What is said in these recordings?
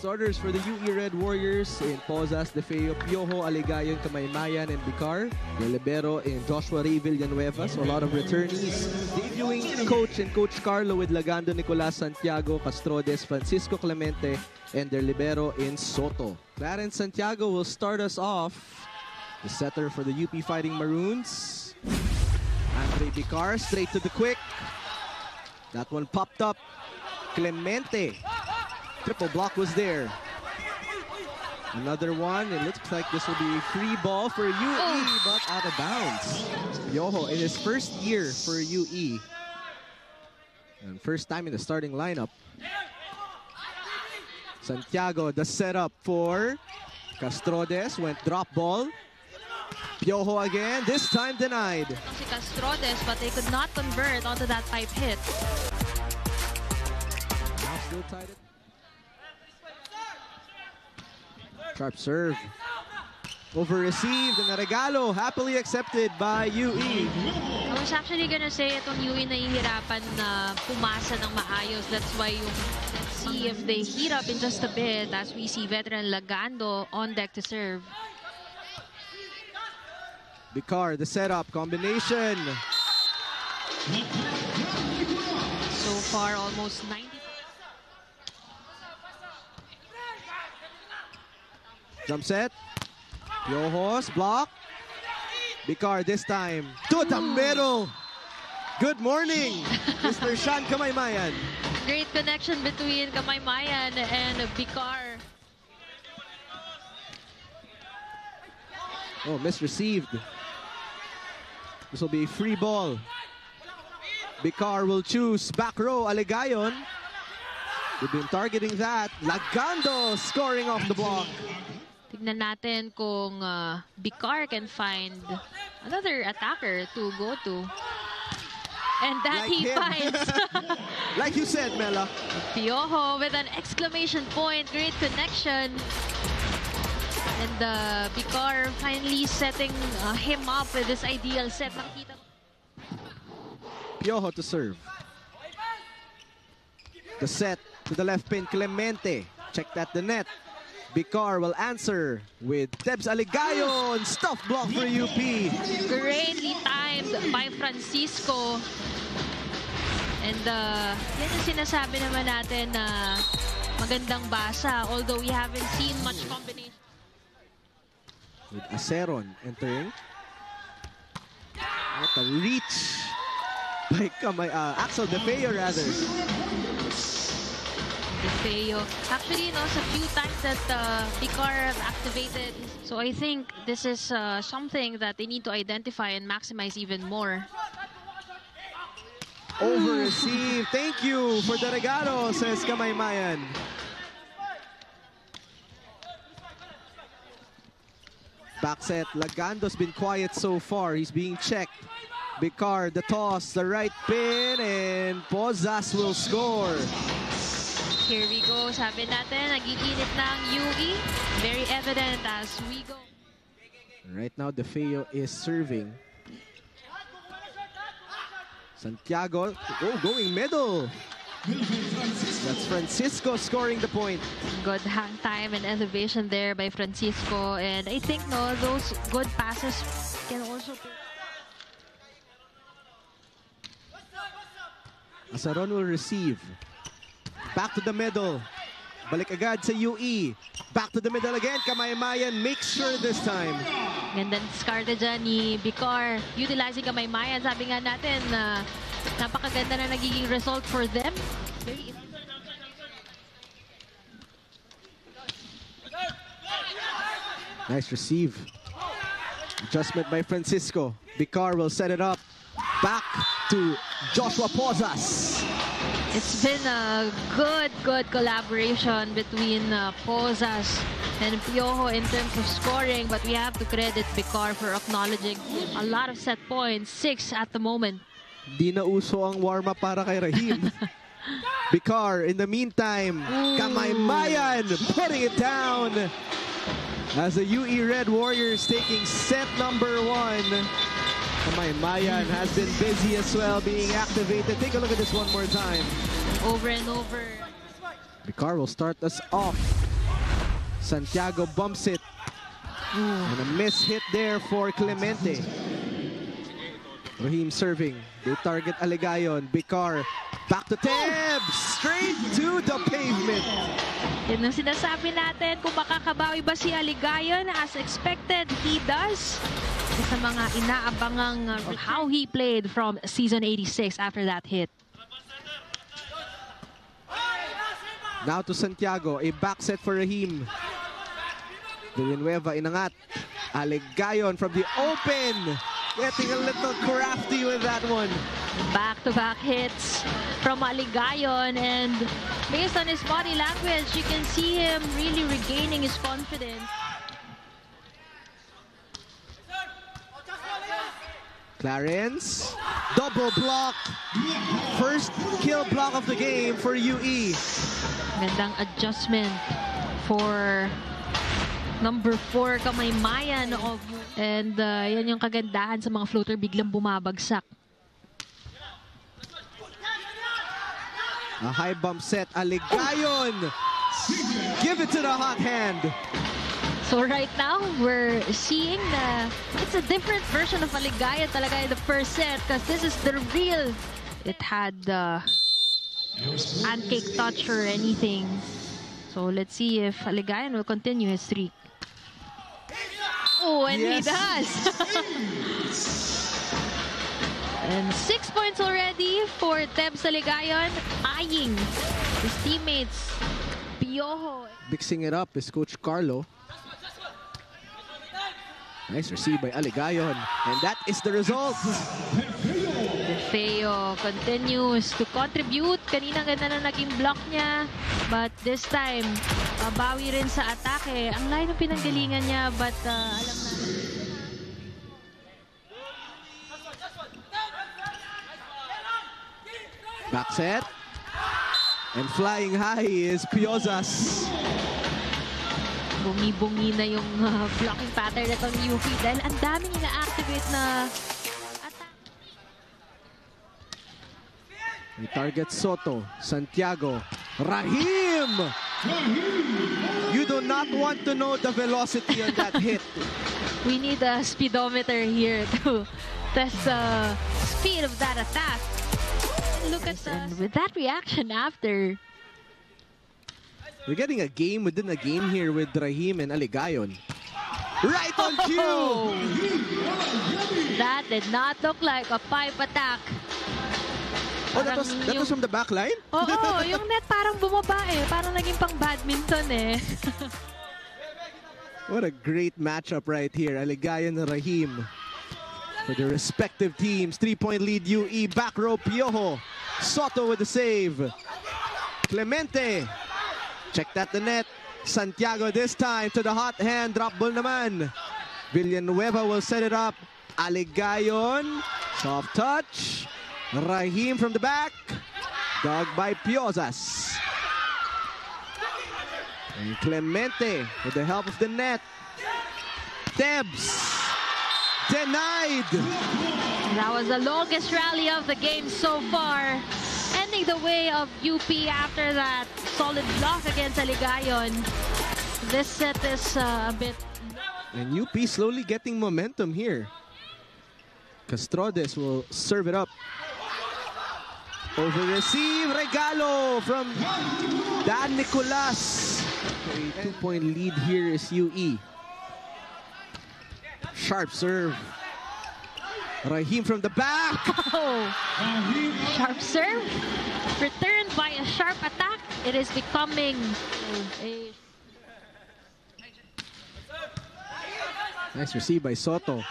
starters for the UE Red Warriors in Pozas, Defeo, Piojo, Aligayon, Kamaymayan, and Bicar. The libero in Joshua Ray Villanueva, so a lot of returnees. Debuting coach and Coach Carlo with Lagando, Nicolas Santiago, Castrodes, Francisco Clemente, and their libero in Soto. Clarence Santiago will start us off. The setter for the UP Fighting Maroons. Andre Bicar straight to the quick. That one popped up. Clemente. Triple block was there. Another one. It looks like this will be a free ball for UE, but out of bounds. Piojo in his first year for UE. And first time in the starting lineup. Santiago, the setup for Castrodes. Went drop ball. Piojo again, this time denied. Si Castrodes, but they could not convert onto that pipe hit. Now still tied it. Sharp serve. Over received and a regalo happily accepted by UE. I was actually gonna say itong UE nahihirapan na pumasa ng maayos. That's why let's see if they heat up in just a bit as we see veteran Lagando on deck to serve. Bicar, the setup, combination. So far, almost 90. Jump set. Piojos, block. Bicar this time to the middle. Good morning, Mr. Sean Kamaymayan. Great connection between Kamaymayan and Bicar. Oh, misreceived. This will be a free ball. Bicar will choose back row, Aligayon. We've been targeting that. Lagando scoring off the block. Tignan natin kung Bicar can find another attacker to go to. And that like he him. finds. Like you said, Mela. Piojo with an exclamation point. Great connection. And Bicar finally setting him up with this ideal set. Piojo to serve. The set to the left pin, Clemente. Checked at the net. Bicar will answer with Debs Aligayon. Stuff block for UP. Greatly timed by Francisco. And yan yung sinasabi naman natin na magandang basa. Although we haven't seen much combination. With Aceron entering. What a reach by Axel Defeo rather. Defeo. Actually, sa few times that Bicar have activated. So I think this is something that they need to identify and maximize even more. Over receive. Thank you for the regalo, says Kamaymayan. Back set. Lagando's been quiet so far. He's being checked. Bicar, the toss, the right pin, and Pozas will score. Here we go. Sabi natin, nag-iinit ng UE. Very evident as we go. Right now, Defeo is serving. Santiago, going middle. That's Francisco scoring the point. Good hang time and elevation there by Francisco. And I think those good passes can also... Asaron will receive. Back to the middle. Balik agad sa UE. Back to the middle again. Kamaymayan makes sure this time. Gandang discarded dyan ni Bicar. Utilizing Kamaymayan. Sabi nga natin, napakaganda na nagiging result for them. Very nice receive. Adjustment by Francisco. Bicar will set it up. Back to Joshua Pozas. It's been a good collaboration between Pozas and Piojo in terms of scoring, but we have to credit Bicar for acknowledging a lot of set points, 6 at the moment. Di na uso ang warm-up para kay Rahim. Bicar, in the meantime, Kamaymayan putting it down as the UE Red Warriors taking set number 1. Kamaymayan has been busy as well, being activated. Take a look at this one more time. Over and over. Bicar will start us off. Santiago bumps it. And a miss hit there for Clemente. Rahim serving. They target Aligayon. Bicar. Back to Tebs. Straight to the pavement. Yan ang sinasabi natin. Kung makakabawi ba si Aligayon, as expected, he does. Sa mga inaabangang how he played from season 86 after that hit. Now to Santiago. A back set for Rahim. Villanueva inangat. Aligayon from the open. Getting a little crafty with that one. Back-to-back hits from Aligayon, and based on his body language, you can see him really regaining his confidence. Clarence, double block. First kill block of the game for UE. Gandang adjustment for number 4 Kamaymayan of, and yan yung kagandahan sa mga floater, biglang bumabagsak. A high bump set, Aligayon. Give it to the hot hand. So right now, we're seeing it's a different version of Aligayon talaga in the first set, because this is the real. It had pancake touch or anything. So let's see if Aligayon will continue his streak. Oh, and yes, he does. And 6 points already for Tebs Aligayon, eyeing his teammates. Piojo. Mixing it up is Coach Carlo. Nice receive by Aligayon. And that is the result. DeFeo continues to contribute. Kanina ganda na naging block niya. But this time, bawi rin sa atake. Ang layo ng pinanggalingan niya, but alam natin. Back set. And flying high is Piozas. Bungi-bungi na yung blocking pattern na itong UP dahil ang daming ina-activate na attack. He targets Soto, Santiago, Rahim! You do not want to know the velocity on that hit. We need a speedometer here to test the speed of that attack. Look at that. And with that reaction after. We're getting a game within a game here with Rahim and Aligayon. Right on cue! That did not look like a pipe attack. Oh, that was from the back line? Oo, yung net parang bumaba eh. Parang naging pang badminton eh. What a great matchup right here. Aligayon and Rahim. For their respective teams. 3-point lead UE. Back row Piojo. Soto with the save. Clemente. Check that the net. Santiago this time to the hot hand. Drop ball naman. Villanueva will set it up. Aligayon. Soft touch. Rahim from the back. Dug by Piozas. And Clemente with the help of the net. Tebs. Denied. That was the longest rally of the game so far. Ending the way of UP after that solid block against Aligayon. This set is a bit... And UP slowly getting momentum here. Castrodes will serve it up. Over receive, regalo from Dan Nicolas. A 2-point lead here is UE. Sharp serve. Rahim from the back. Oh. Sharp serve. Returned by a sharp attack. It is becoming a... Nice receive by Soto.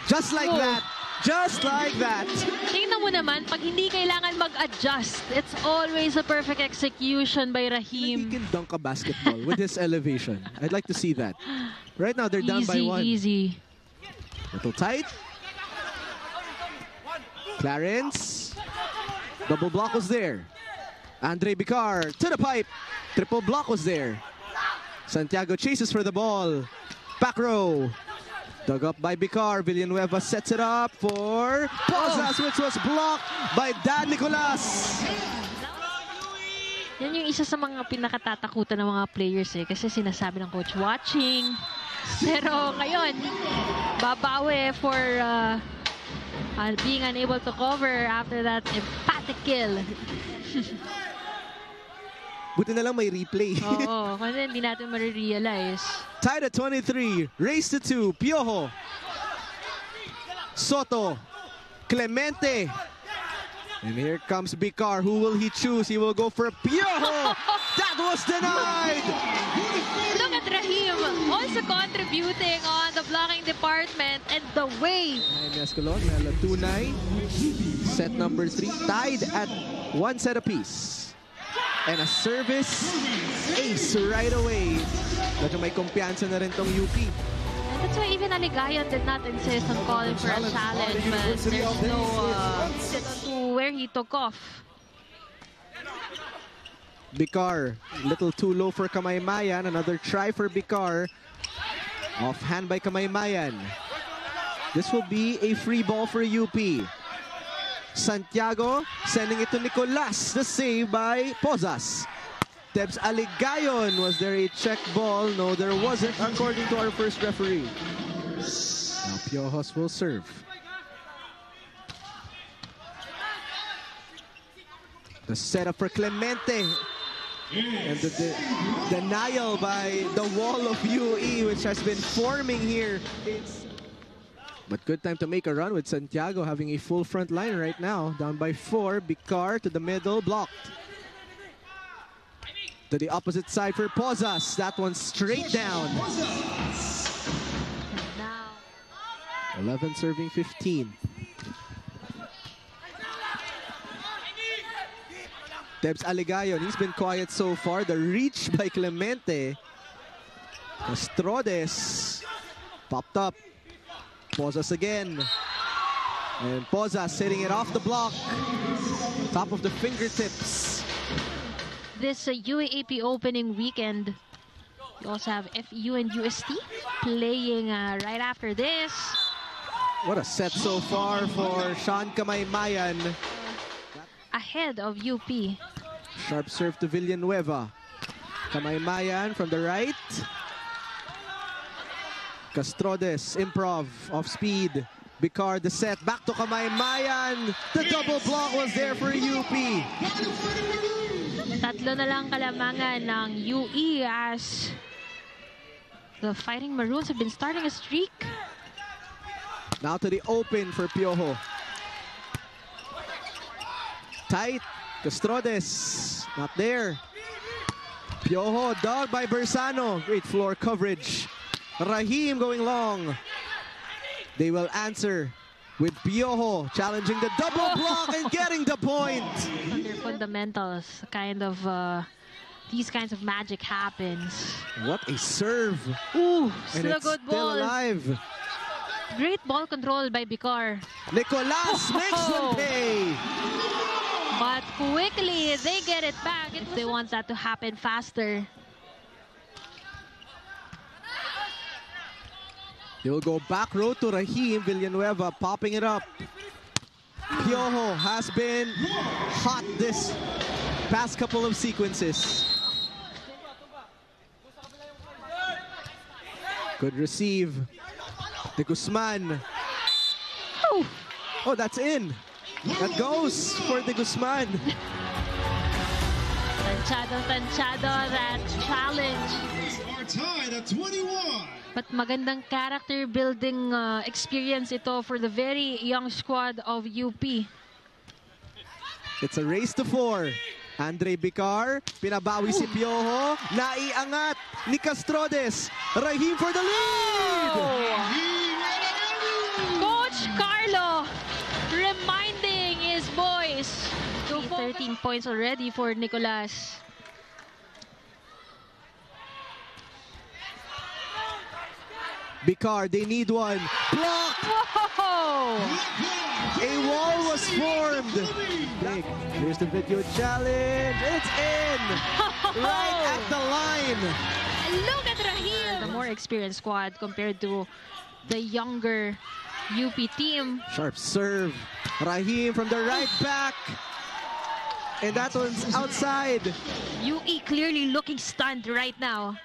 Just like that. Just like that. Tingnan mo naman, pag hindi kailangan mag-adjust, it's always a perfect execution by Rahim. He can dunk a basketball with his elevation. I'd like to see that. Right now, they're down by 1. Easy. Little tight. Clarence. Double block was there. Andre Bicar to the pipe. Triple block was there. Santiago chases for the ball. Back row. Dug up by Bicar. Villanueva sets it up for Pozas, which was blocked by Dan Nicolas. Yan yung isa sa mga pinakatatakutan ng mga players eh. Kasi sinasabi ng coach, watching. Pero ngayon, babawi for being unable to cover after that emphatic kill. Buti na lang may replay. Oo, kasi hindi natin marirealize. Tied at 23. Race to 2. Piojo. Soto. Clemente. And here comes Bicar. Who will he choose? He will go for Piojo. That was denied. Look at Rahim also contributing on the blocking department and the way. Escalon, Mela Tunay. Set number 3. Tied at 1 set apiece. And a service ace right away. Medyo may kumpiyansa na rin tong UP. And that's why even Aligayon did not insist on calling for a challenge, but there's no to where he took off. Bicar, little too low for Kamaymayan. Another try for Bicar. Offhand by Kamaymayan. This will be a free ball for UP. Santiago sending it to Nicolas. The save by Pozas. Debs Aligayon. Was there a check ball? No, there wasn't, according to our first referee. Now Piojos will serve. The setup for Clemente. And the denial by the wall of UE, which has been forming here. But good time to make a run with Santiago having a full front line right now. Down by 4. Bicar to the middle, blocked. To the opposite side for Pozas. That one straight down. Now 11 serving 15. Debs Aligayon, he's been quiet so far. The reach by Clemente. Castrodes popped up. Pozas again. And Pozas hitting it off the block. Top of the fingertips. this UAAP opening weekend, you also have FEU and UST playing right after this. What a set so far for Sean Kamaymayan. Ahead of UP. Sharp serve to Villanueva. Kamaymayan from the right. Castrodes, improv, off speed. Bicar, the set, back to Kamaymayan. The double block was there for UP. Tatlo na lang kalamangan ng UE as the Fighting Maroons have been starting a streak. Now to the open for Piojo. Tight, Castrodes, not there. Piojo, dug by Bersano. Great floor coverage. Rahim going long. They will answer with Piojo challenging the double block and getting the point. Their fundamentals, these kinds of magic happens. What a serve. Ooh, And still a it's good still ball. alive. Great ball control by Bicar. Nicolas makes them pay. But quickly, they get it back. If they want that to happen faster. They will go back row to Rahim. Villanueva popping it up. Piojo has been hot this past couple of sequences. Good receive. De Guzman. Oh, that's in. That goes for De Guzman. Tanchado, that challenge. Are tied at 21. But magandang character building experience ito for the very young squad of UP. It's a race to 4. Andre Bicar, pinabawi si Piojo, naiangat ni Castrodes. Rahim for the lead! Coach Carlo reminding his boys. 13 points already for Nicolas. Bicar, they need one. Block! Whoa! A wall was formed. Big. Here's the video challenge. It's in. Right at the line. Look at Rahim. The more experienced squad compared to the younger UP team. Sharp serve. Rahim from the right back. And that one's outside. UE clearly looking stunned right now.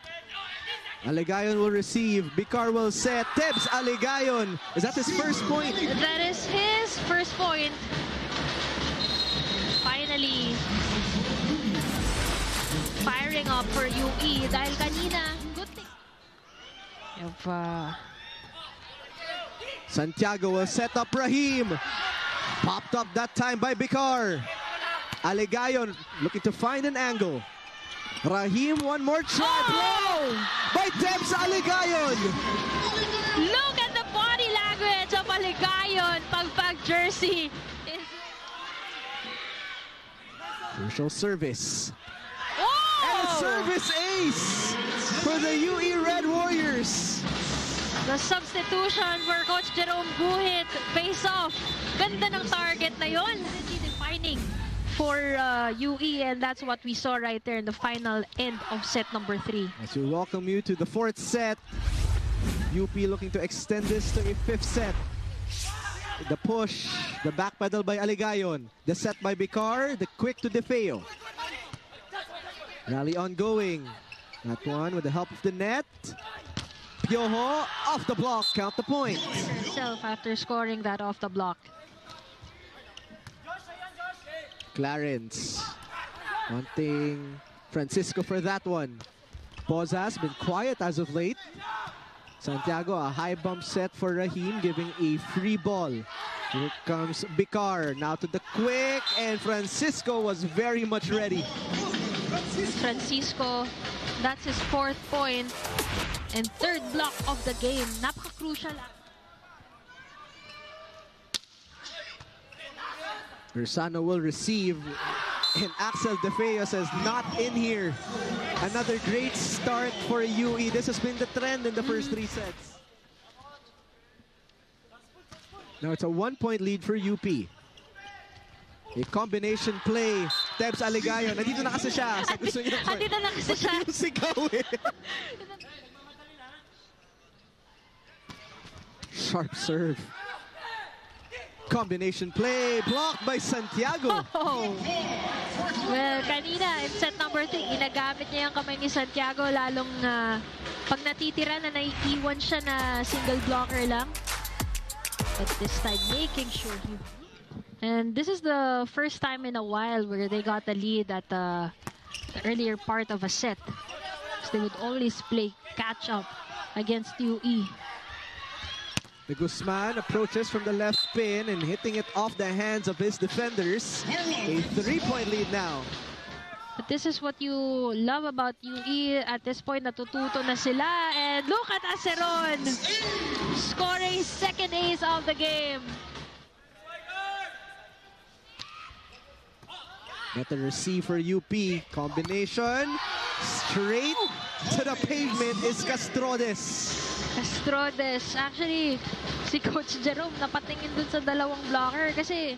Aligayon will receive. Bicar will set. Tebs Aligayon. Is that his first point? That is his first point. Finally, firing up for UE dahil kanina, good thing. Santiago will set up Rahim. Popped up that time by Bicar. Aligayon looking to find an angle. Rahim, one more try. Blow by Tebs Aligayon. Look at the body language of Aligayon. Pagpag jersey. Crucial service. Oh! And a service ace for the UE Red Warriors. The substitution for Coach Jerome Guhit. Face off. Ganda ng target na yon. Defining for UE, and that's what we saw right there in the final end of set number 3. As we welcome you to the 4th set. UP looking to extend this to a 5th set. The push, the backpedal by Aligayon. The set by Bicar, the quick to DeFeo. Rally ongoing. That one with the help of the net. Piojo off the block, count the point. Himself after scoring that off the block. Clarence wanting Francisco for that one. Pozas been quiet as of late. Santiago, a high bump set for Rahim, giving a free ball. Here comes Bicar, now to the quick, and Francisco was very much ready. Francisco, that's his 4th point and 3rd block of the game. Napaka-crucial. Bersano will receive, and Axel DeFeo says, not in here. Another great start for UE. This has been the trend in the first 3 sets. Now it's a 1-point lead for UP. A combination play. Tebs Aligayon. Nandito na kasi siya. Sa gusto niya. Nandito na kasi siya. Sigaw eh. Sharp serve. Combination play, blocked by Santiago. Oh. Well, kanina, in set number 3, ginagamit niya yung kamay ni Santiago, lalong pag natitira na naiiwan siya na single blocker lang. But this time, making sure he... And this is the first time in a while where they got the lead at the earlier part of a set. So they would always play catch-up against UE. The Guzman approaches from the left pin and hitting it off the hands of his defenders. A 3-point lead now. But this is what you love about UE. At this point, natututo na sila. And look at Aceron scoring his 2nd ace of the game. Better receive for UP. Combination. Straight to the pavement is Castrodes. Castrodes. Actually, si Coach Jerome napatingin dun sa dalawang blocker kasi...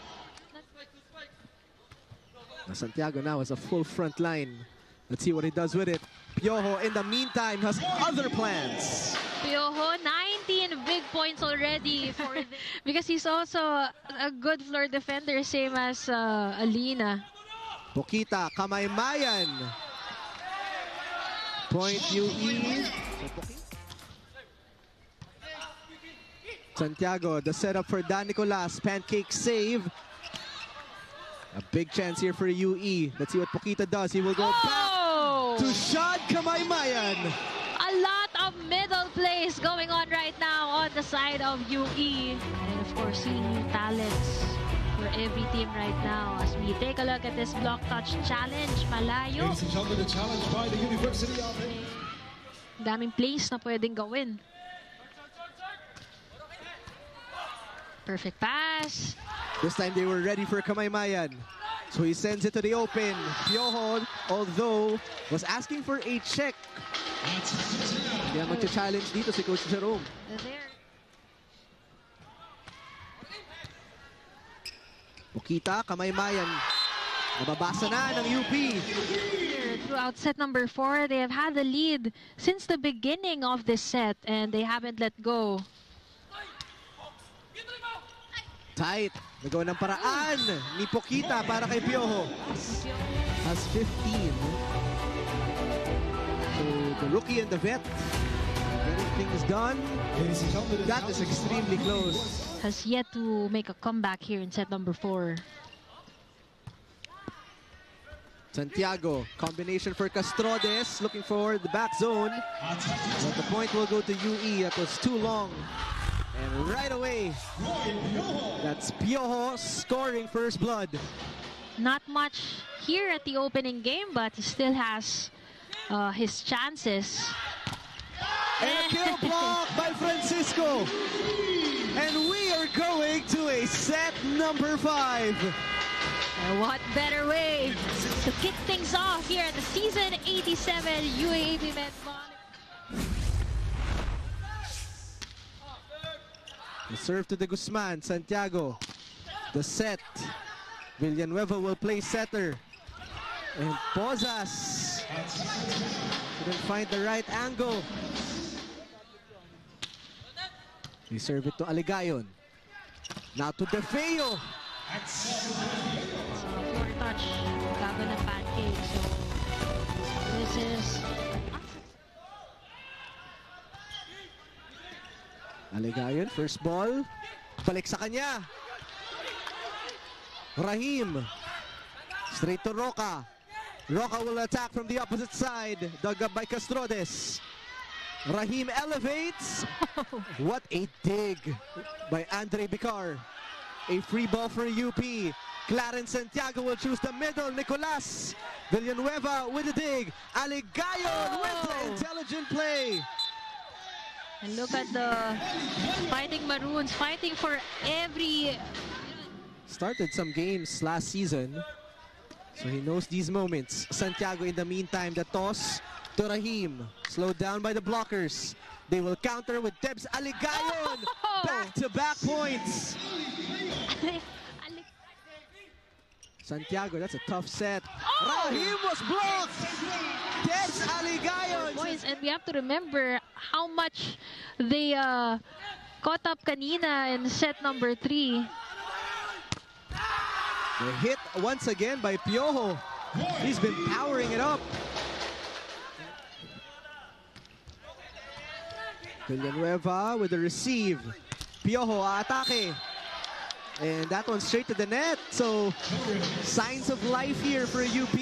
Santiago now has a full front line. Let's see what he does with it. Piojo, in the meantime, has other plans. Piojo, 19 big points already for because he's also a good floor defender, same as Alina. Poquita, Kamaymayan. Point UE. Santiago, the setup for Dan Nicolas. Pancake save. A big chance here for UE. Let's see what Poquita does. He will go back to Shad Kamaymayan. A lot of middle plays going on right now on the side of UE. And of course, seeing new talents for every team right now. As we take a look at this block touch challenge, malayo. Ladies and gentlemen, the challenge by the University of... Daming plays na pwedeng gawin. Perfect pass. This time they were ready for Kamaymayan. So he sends it to the open. Piojo, although, was asking for a check. Kaya mag-challenge dito si Coach Jerome. There. Poquita, Kamaymayan. Nababasa na ng UP. Throughout set number 4, they have had the lead since the beginning of this set and they haven't let go. Tight. Nagawa ng paraan ni Pokita para kay Piojo. Has 15. So the rookie and the vet getting things done. Ladies and gentlemen, That is extremely close. Has yet to make a comeback here in set number 4. Santiago, combination for Castrodes, looking for the back zone. But the point will go to UE. That was too long. And right away, that's Piojo scoring first blood. Not much here at the opening game, but he still has his chances. And a kill block by Francisco. And we are going to a set number 5. What better way to kick things off here at the season 87 UAAP Men's Volleyball. The serve to the Guzman, Santiago. The set. Villanueva will play setter. And Pozas couldn't find the right angle. They serve it to Aligayon. Now to De Feo. Four touch, gago ng pancake. So this is Aligayon, first ball. Balik sa kanya. Rahim. Straight to Roca. Roca will attack from the opposite side. Dug up by Castrodes. Rahim elevates. What a dig by Andre Bicar. A free ball for UP. Clarence Santiago will choose the middle. Nicolas Villanueva with a dig. Aligayon with the intelligent play. And look at the Fighting Maroons fighting for every... Started some games last season, so he knows these moments. Santiago in the meantime, the toss to Rahim. Slowed down by the blockers. They will counter with Debs Aligayon. Back-to-back points. Santiago, that's a tough set. Rahim was blocked. Debs Aligayon. Boys, and we have to remember how much they caught up kanina in set number 3. The hit once again by Piojo. He's been powering it up. Villanueva with the receive. Piojo atake. And that one straight to the net. So signs of life here for UP.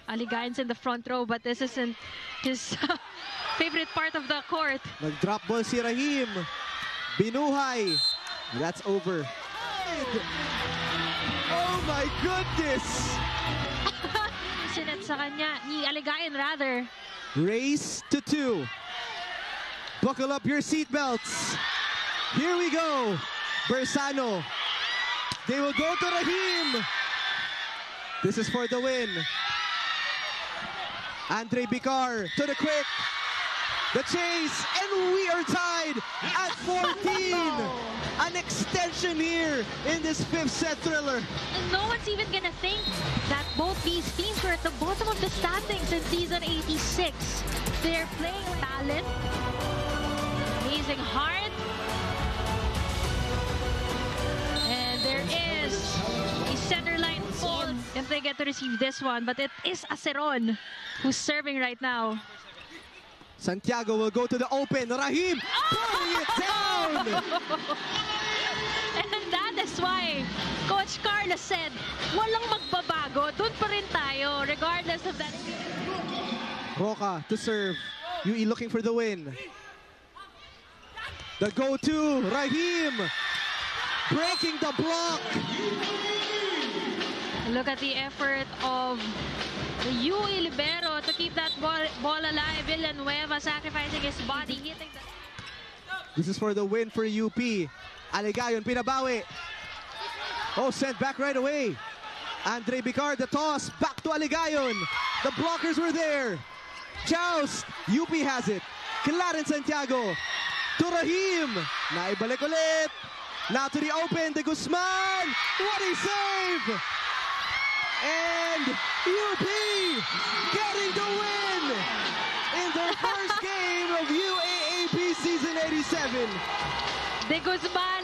Aligayon's in the front row, but this isn't his favorite part of the court. Nag-drop ball si Rahim. Binuhay. That's over. Oh my goodness! Sinet sa kanya, ni Aligayon rather. Race to 2. Buckle up your seatbelts. Here we go. Bersano. They will go to Rahim. This is for the win. Andre Bicar to the quick. The chase, and we are tied at 14. An extension here in this 5th set thriller. And no one's even gonna think that both these teams were at the bottom of the standings in season 86. They're playing talent, amazing heart, and there is a center line fall if they get to receive this one, but it is Aceron who's serving right now. Santiago will go to the open. Rahim pulling it down. And that is why Coach Carlos said, walang magbabago, dun pa rin tayo, regardless of that. Roca to serve. UE looking for the win. The go-to, Rahim. Breaking the block. Look at the effort of the UE libero to keep that ball alive. Villanueva sacrificing his body, hitting the... This is for the win for UP. Aligayon, pinabawi. Oh, sent back right away. Andre Bicar, the toss, back to Aligayon. The blockers were there. Joust, UP has it. Clarence Santiago to Rahim. Naibalik ulit. Now to the open, the Guzman. What a save! And UP getting the win in their first game of UAAP Season 87. De Guzman